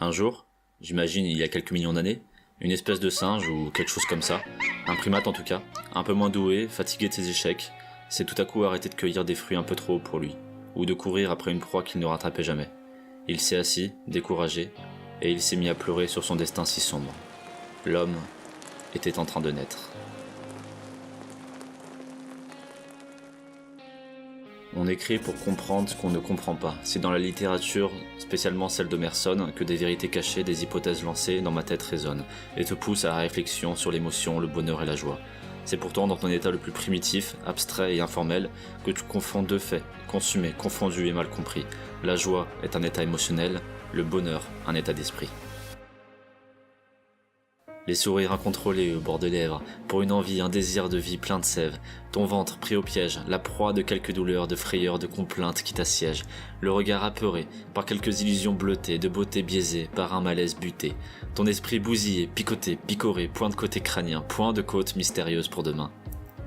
Un jour, j'imagine il y a quelques millions d'années, une espèce de singe ou quelque chose comme ça, un primate en tout cas, un peu moins doué, fatigué de ses échecs, s'est tout à coup arrêté de cueillir des fruits un peu trop hauts pour lui, ou de courir après une proie qu'il ne rattrapait jamais. Il s'est assis, découragé, et il s'est mis à pleurer sur son destin si sombre. L'homme était en train de naître. On écrit pour comprendre ce qu'on ne comprend pas. C'est dans la littérature, spécialement celle d'Emerson, que des vérités cachées, des hypothèses lancées dans ma tête résonnent, et te poussent à la réflexion sur l'émotion, le bonheur et la joie. C'est pourtant dans ton état le plus primitif, abstrait et informel, que tu confonds deux faits, consumés, confondus et mal compris. La joie est un état émotionnel, le bonheur un état d'esprit. Les sourires incontrôlés au bord des lèvres, pour une envie, un désir de vie plein de sève, ton ventre pris au piège, la proie de quelques douleurs, de frayeurs, de complaintes qui t'assiègent, le regard apeuré par quelques illusions bleutées, de beauté biaisée par un malaise buté, ton esprit bousillé, picoté, picoré, point de côté crânien, point de côte mystérieuse pour demain.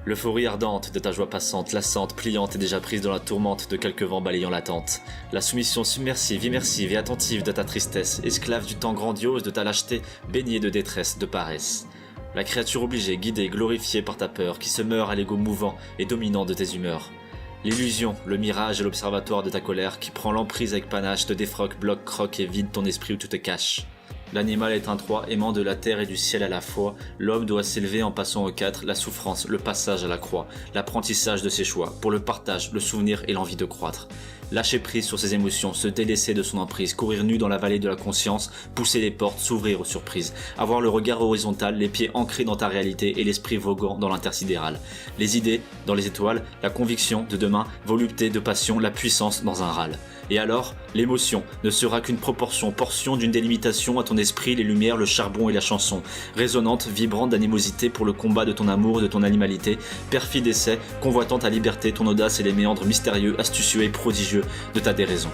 L'euphorie ardente de ta joie passante, lassante, pliante et déjà prise dans la tourmente de quelques vents balayant l'attente. La soumission submersive, immersive et attentive de ta tristesse, esclave du temps grandiose de ta lâcheté, baignée de détresse, de paresse. La créature obligée, guidée, glorifiée par ta peur, qui se meurt à l'ego mouvant et dominant de tes humeurs. L'illusion, le mirage et l'observatoire de ta colère qui prend l'emprise avec panache, te défroque, bloque, croque et vide ton esprit où tu te caches. L'animal est un trois, aimant de la terre et du ciel à la fois. L'homme doit s'élever en passant aux quatre, la souffrance, le passage à la croix, l'apprentissage de ses choix, pour le partage, le souvenir et l'envie de croître. Lâcher prise sur ses émotions, se délaisser de son emprise, courir nu dans la vallée de la conscience, pousser les portes, s'ouvrir aux surprises, avoir le regard horizontal, les pieds ancrés dans ta réalité et l'esprit voguant dans l'intersidéral. Les idées dans les étoiles, la conviction de demain, volupté de passion, la puissance dans un râle. Et alors, l'émotion ne sera qu'une proportion, portion d'une délimitation à ton esprit, les lumières, le charbon et la chanson, résonnante, vibrante d'animosité pour le combat de ton amour et de ton animalité, perfide essai, convoitant ta liberté, ton audace et les méandres mystérieux, astucieux et prodigieux de ta déraison.